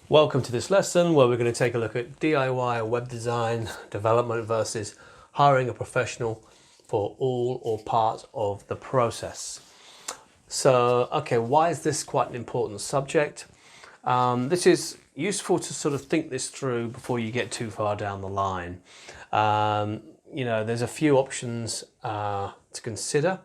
Welcome to this lesson where we're going to take a look at DIY web design development versus hiring a professional for all or part of the process. So, okay, why is this quite an important subject? This is useful to sort of think this through before you get too far down the line. There's a few options to consider.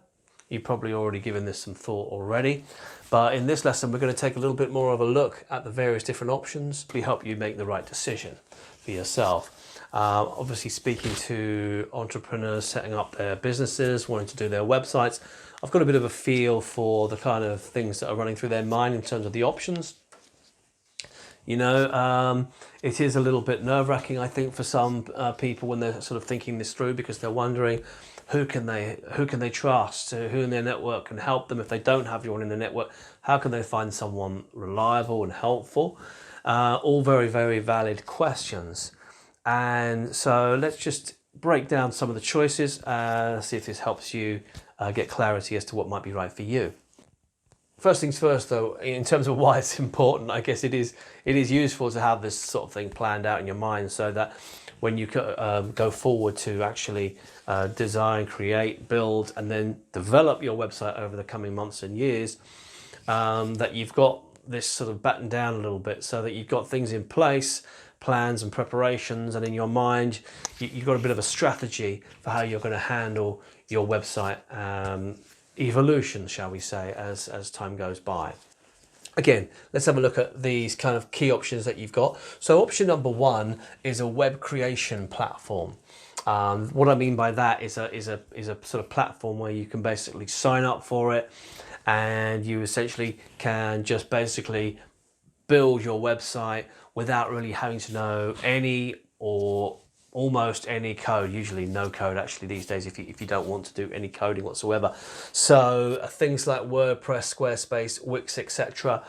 You've probably already given this some thought already. But in this lesson, we're going to take a little bit more of a look at the various different options to help you make the right decision for yourself. Obviously, speaking to entrepreneurs setting up their businesses, wanting to do their websites, I've got a bit of a feel for the kind of things that are running through their mind in terms of the options. It is a little bit nerve-wracking, I think, for some people when they're sort of thinking this through, because they're wondering who can they trust, who in their network can help them if they don't have anyone in their network. How can they find someone reliable and helpful? All very, very valid questions. And so let's just break down some of the choices, see if this helps you get clarity as to what might be right for you. First things first, though, in terms of why it's important, I guess it is useful to have this sort of thing planned out in your mind, so that when you go forward to actually design, create, build, and then develop your website over the coming months and years, that you've got this sort of battened down a little bit, so that you've got things in place, plans and preparations, and in your mind you've got a bit of a strategy for how you're going to handle your website evolution, shall we say, as time goes by. Again, let's have a look at these kind of key options that you've got. So option number one is a web creation platform. What I mean by that is a sort of platform where you can basically sign up for it, and you essentially can just basically build your website without really having to know any or almost any code, usually no code actually these days if you don't want to do any coding whatsoever. So things like WordPress, Squarespace, Wix, etc.,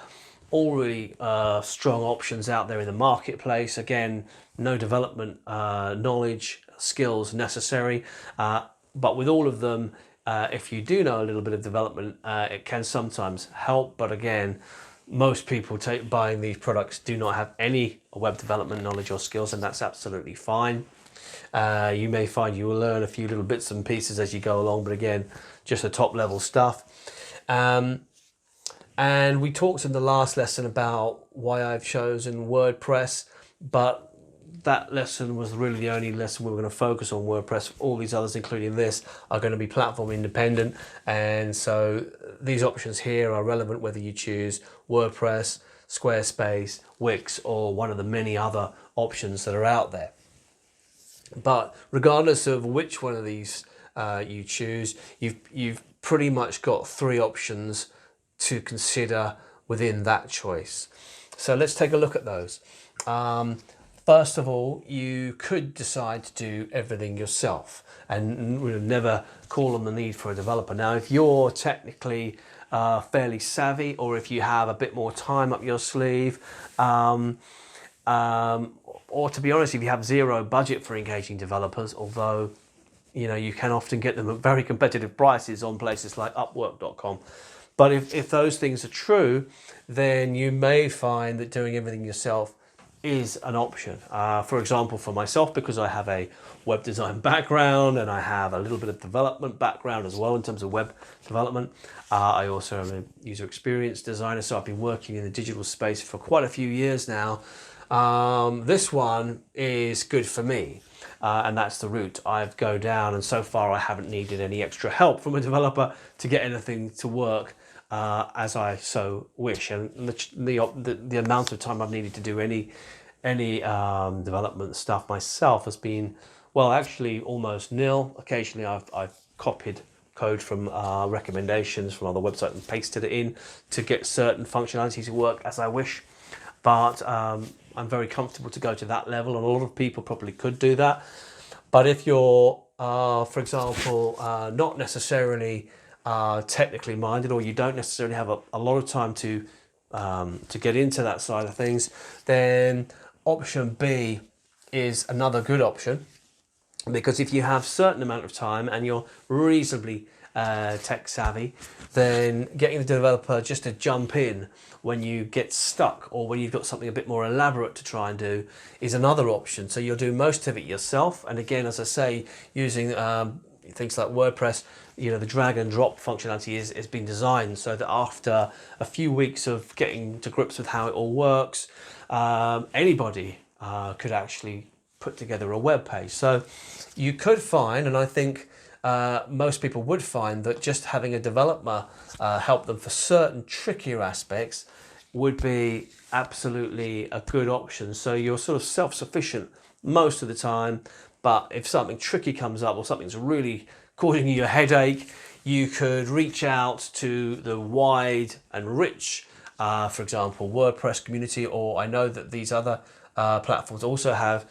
all really strong options out there in the marketplace. Again, no development knowledge, skills necessary, but with all of them, if you do know a little bit of development, it can sometimes help. But again, most people buying these products do not have any web development knowledge or skills, and that's absolutely fine. You may find you will learn a few little bits and pieces as you go along, but again, just the top level stuff. And we talked in the last lesson about why I've chosen WordPress, but that lesson was really the only lesson we were going to focus on WordPress. All these others, including this, are going to be platform independent, and so these options here are relevant whether you choose WordPress, Squarespace, Wix, or one of the many other options that are out there. But regardless of which one of these you choose, you've pretty much got three options to consider within that choice. So let's take a look at those. First of all, you could decide to do everything yourself and never call on the need for a developer. Now, if you're technically fairly savvy, or if you have a bit more time up your sleeve, or to be honest, if you have zero budget for engaging developers, although you can often get them at very competitive prices on places like Upwork.com. But if those things are true, then you may find that doing everything yourself is an option. For example, for myself, because I have a web design background and I have a little bit of development background as well in terms of web development. I also am a user experience designer, so I've been working in the digital space for quite a few years now. This one is good for me, and that's the route I've go down, and so far I haven't needed any extra help from a developer to get anything to work as I so wish. And the amount of time I've needed to do any development stuff myself has been, well, actually almost nil. Occasionally I've copied code from recommendations from other websites and pasted it in to get certain functionality to work as I wish. But I'm very comfortable to go to that level, and a lot of people probably could do that. But if you're, for example, not necessarily technically minded, or you don't necessarily have a lot of time to get into that side of things, then option B is another good option, because if you have a certain amount of time and you're reasonably tech savvy, then getting the developer just to jump in when you get stuck or when you've got something a bit more elaborate to try and do is another option. So you'll do most of it yourself. And again, as I say, using things like WordPress, the drag and drop functionality has been designed so that after a few weeks of getting to grips with how it all works, anybody could actually put together a web page. So you could find, and I think most people would find, that just having a developer help them for certain trickier aspects would be absolutely a good option. So you're sort of self-sufficient most of the time, but if something tricky comes up or something's really causing you a headache, you could reach out to the wide and rich, for example, WordPress community, or I know that these other platforms also have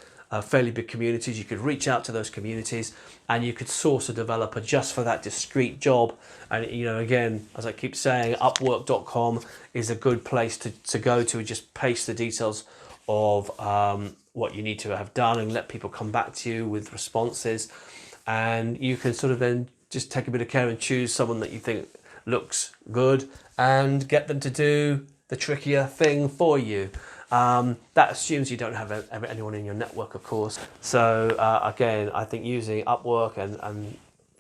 fairly big communities. You could reach out to those communities and you could source a developer just for that discrete job. And again, as I keep saying, upwork.com is a good place to go to and just paste the details of what you need to have done and let people come back to you with responses. And you can sort of then just take a bit of care and choose someone that you think looks good and get them to do the trickier thing for you. That assumes you don't have anyone in your network, of course. So again, I think using Upwork and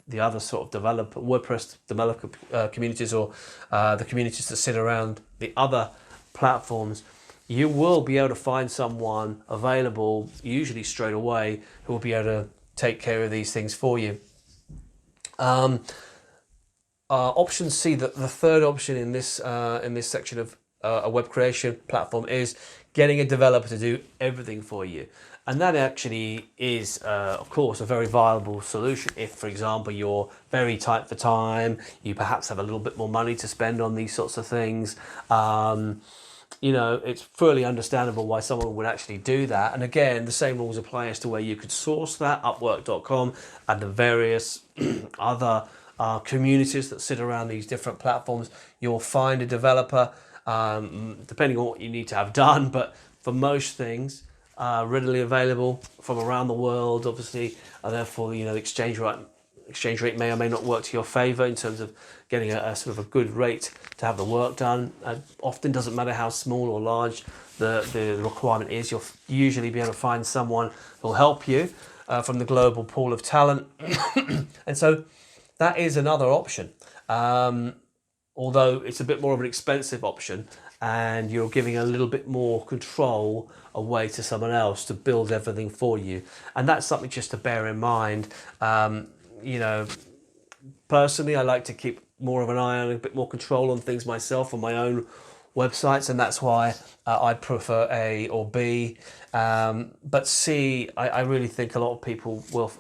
the other sort of WordPress developer communities, or the communities that sit around the other platforms, you will be able to find someone available, usually straight away, who will be able to take care of these things for you. Option C, the third option in this section of a web creation platform, is getting a developer to do everything for you. And that actually is, of course, a very viable solution if, for example, you're very tight for time, you perhaps have a little bit more money to spend on these sorts of things. It's fairly understandable why someone would actually do that. And again, the same rules apply as to where you could source that, upwork.com, and the various other communities that sit around these different platforms. You'll find a developer, depending on what you need to have done, but for most things, readily available from around the world, obviously, and therefore, the exchange rate may or may not work to your favor in terms of getting a sort of a good rate to have the work done. Often doesn't matter how small or large the requirement is, you'll usually be able to find someone who'll help you from the global pool of talent. And so that is another option. Although it's a bit more of an expensive option and you're giving a little bit more control away to someone else to build everything for you. And that's something just to bear in mind. Personally, I like to keep more of an eye on, a bit more control on things myself on my own websites, and that's why I prefer A or B. But C, I really think a lot of people will,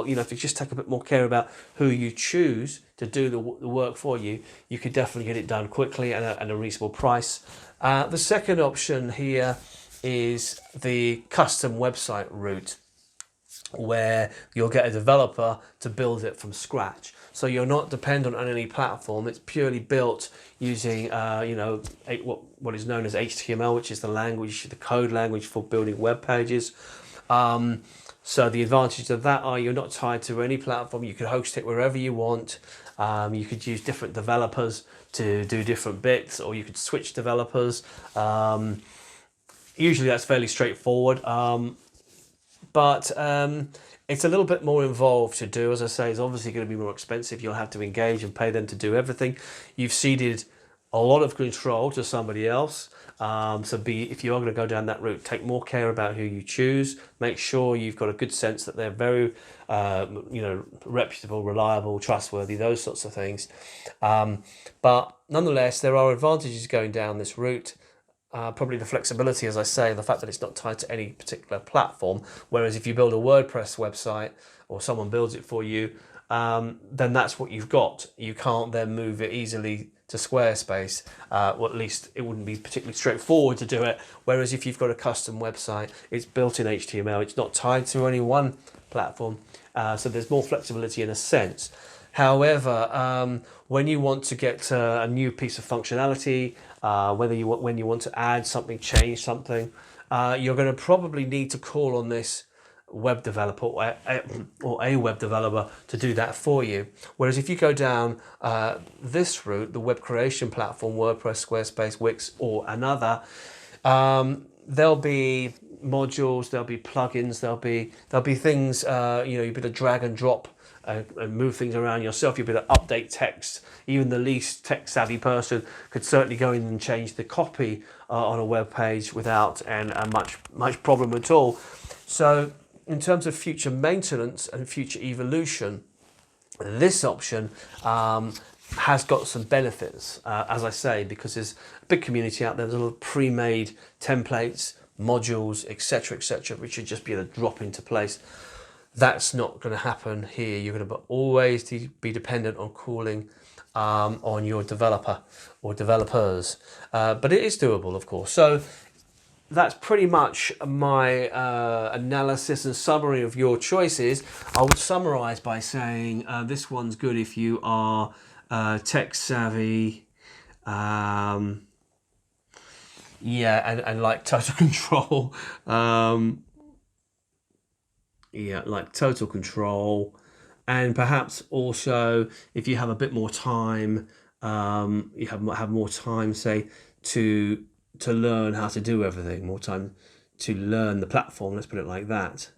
if you just take a bit more care about who you choose to do the work for you, you could definitely get it done quickly and a reasonable price. The second option here is the custom website route, where you'll get a developer to build it from scratch. So you're not dependent on any platform. It's purely built using, what is known as HTML, which is the code language for building web pages. So the advantages of that are you're not tied to any platform. You can host it wherever you want. You could use different developers to do different bits, or you could switch developers. Usually that's fairly straightforward. But it's a little bit more involved to do. As I say, it's obviously going to be more expensive. You'll have to engage and pay them to do everything. You've ceded a lot of control to somebody else. If you are going to go down that route, take more care about who you choose. Make sure you've got a good sense that they're very, reputable, reliable, trustworthy, those sorts of things. But nonetheless, there are advantages going down this route. Probably the flexibility, as I say, the fact that it's not tied to any particular platform. Whereas if you build a WordPress website or someone builds it for you, then that's what you've got. You can't then move it easily to Squarespace, or at least it wouldn't be particularly straightforward to do it. Whereas if you've got a custom website, it's built in HTML, it's not tied to any one platform, so there's more flexibility in a sense. However, when you want to get a new piece of functionality, when you want to add something, change something, you're going to probably need to call on this web developer or a web developer to do that for you. Whereas if you go down this route, the web creation platform, WordPress, Squarespace, Wix, or another, there'll be modules, there'll be plugins, there'll be things, you'll be able to drag and drop and move things around yourself. You'll be able to update text. Even the least tech savvy person could certainly go in and change the copy on a web page without much problem at all. So in terms of future maintenance and future evolution, this option has got some benefits, as I say, because there's a big community out there. There's a lot of pre-made templates, modules, etc., which should just be able to drop into place. That's not going to happen here. You're going to always be dependent on calling on your developer or developers, but it is doable, of course. So that's pretty much my analysis and summary of your choices. I would summarize by saying this one's good if you are tech savvy, and like total control. Like total control, and perhaps also if you have a bit more time, you have more time, say, to learn how to do everything, more time to learn the platform, let's put it like that.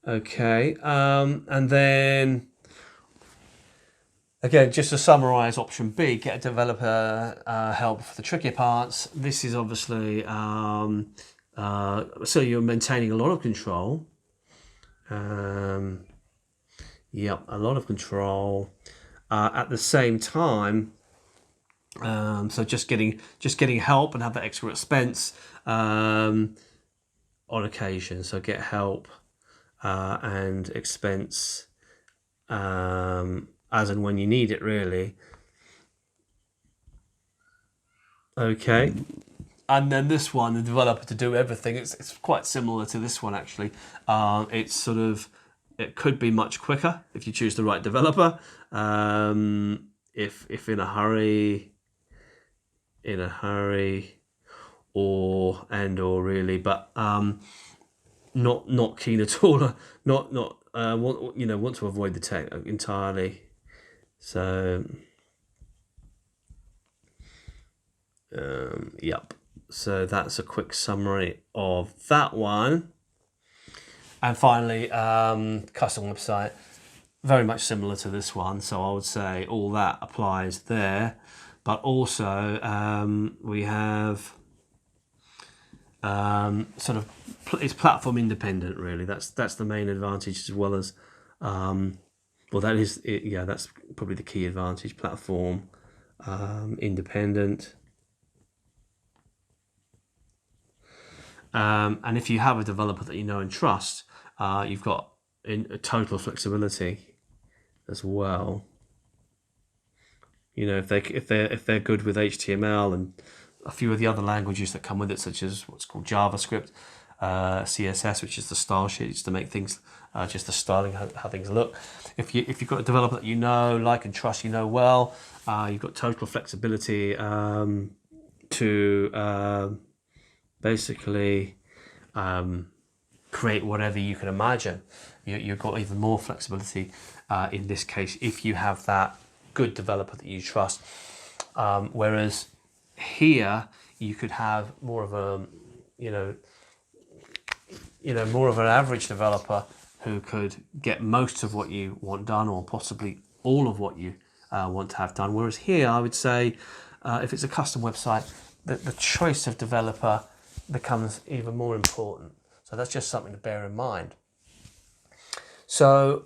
Okay, and then again, just to summarize option B, get a developer help for the tricky parts. This is obviously so you're maintaining a lot of control. A lot of control at the same time. So just getting help and have that extra expense on occasion. So get help and expense as and when you need it, really. Okay. And then this one, the developer to do everything, it's quite similar to this one, actually. It could be much quicker if you choose the right developer. If in a hurry, or really, but not keen at all. Want to avoid the tech entirely. So, yep. So that's a quick summary of that one. And finally, custom website, very much similar to this one. So I would say all that applies there. But also we have it's platform independent, really. That's the main advantage, as well as that is it. Yeah, that's probably the key advantage. Platform independent. And if you have a developer that you know and trust, you've got a total flexibility as well. If they're good with HTML and a few of the other languages that come with it, such as what's called JavaScript, CSS, which is the style sheets to make things just the styling, how things look. If you've got a developer that you know, like and trust, well, you've got total flexibility to basically create whatever you can imagine. You've got even more flexibility in this case if you have that good developer that you trust. Whereas here you could have more of a more of an average developer who could get most of what you want done, or possibly all of what you want to have done. Whereas here I would say if it's a custom website, the choice of developer becomes even more important. So that's just something to bear in mind. So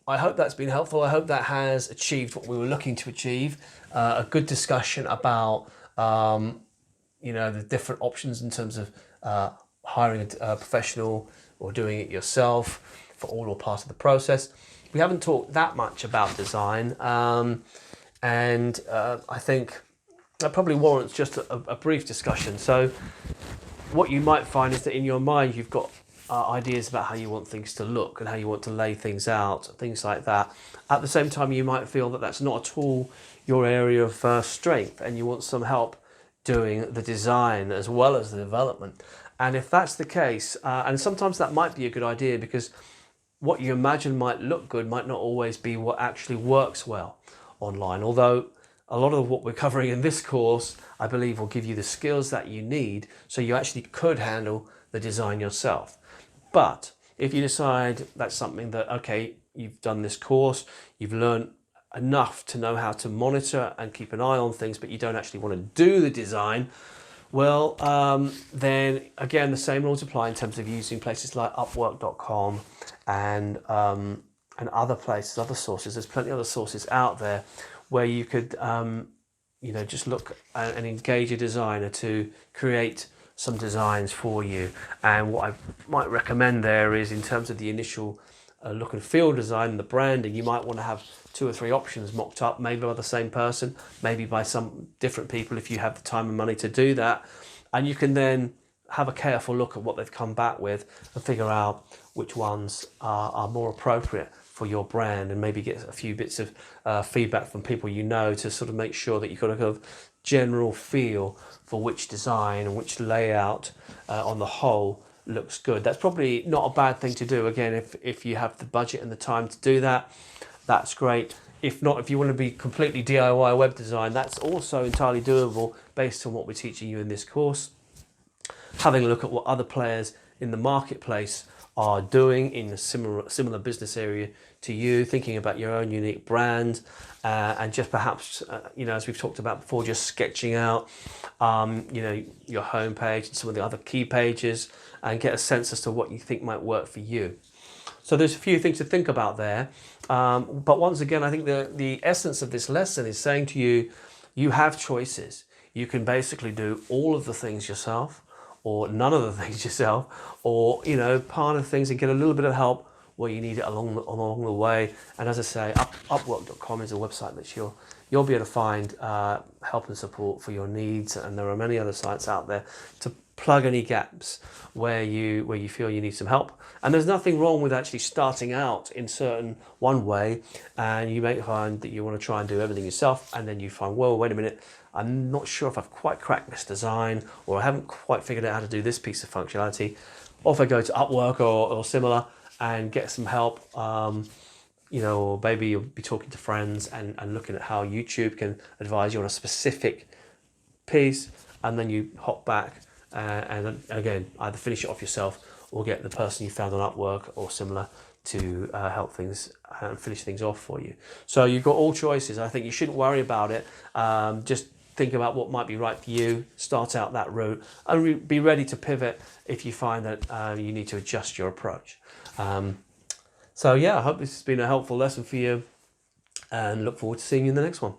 I hope that's been helpful. I hope that has achieved what we were looking to achieve. A good discussion about the different options in terms of hiring a professional or doing it yourself for all or part of the process. We haven't talked that much about design, and I think that probably warrants just a brief discussion. So what you might find is that in your mind you've got ideas about how you want things to look and how you want to lay things out, things like that. At the same time, you might feel that that's not at all your area of strength, and you want some help doing the design as well as the development. And if that's the case, and sometimes that might be a good idea, because what you imagine might look good might not always be what actually works well online. Although a lot of what we're covering in this course, I believe, will give you the skills that you need so you actually could handle the design yourself. But if you decide that's something that, okay, you've done this course, you've learned enough to know how to monitor and keep an eye on things, but you don't actually want to do the design, well, then again, the same rules apply in terms of using places like Upwork.com and other places, other sources. There's plenty of other sources out there where you could, just look and engage a designer to create some designs for you. And what I might recommend there is, in terms of the initial look and feel design, the branding, you might want to have 2 or 3 options mocked up, maybe by the same person, maybe by some different people if you have the time and money to do that. And you can then have a careful look at what they've come back with and figure out which ones are more appropriate for your brand, and maybe get a few bits of feedback from people you know to sort of make sure that you've got a kind of general feel for which design and which layout on the whole looks good. That's probably not a bad thing to do. Again, if you have the budget and the time to do that, that's great. If not, if you want to be completely DIY web design, that's also entirely doable based on what we're teaching you in this course. Having a look at what other players in the marketplace are doing in a similar business area to you, thinking about your own unique brand, and just perhaps, as we've talked about before, just sketching out, your homepage and some of the other key pages, and get a sense as to what you think might work for you. So there's a few things to think about there. But once again, I think the essence of this lesson is saying to you, you have choices. You can basically do all of the things yourself, or none of the things yourself, or part of things and get a little bit of help where you need it along the way. And as I say, Upwork.com is a website that you'll be able to find help and support for your needs. And there are many other sites out there to plug any gaps where you feel you need some help. And there's nothing wrong with actually starting out in one way, and you may find that you want to try and do everything yourself, and then you find, whoa, wait a minute, I'm not sure if I've quite cracked this design, or I haven't quite figured out how to do this piece of functionality. Off I go to Upwork or similar and get some help, or maybe you'll be talking to friends and looking at how YouTube can advise you on a specific piece, and then you hop back and again, either finish it off yourself or get the person you found on Upwork or similar to help things and finish things off for you. So you've got all choices. I think you shouldn't worry about it. Just think about what might be right for you, start out that route, and be ready to pivot if you find that you need to adjust your approach. I hope this has been a helpful lesson for you, and look forward to seeing you in the next one.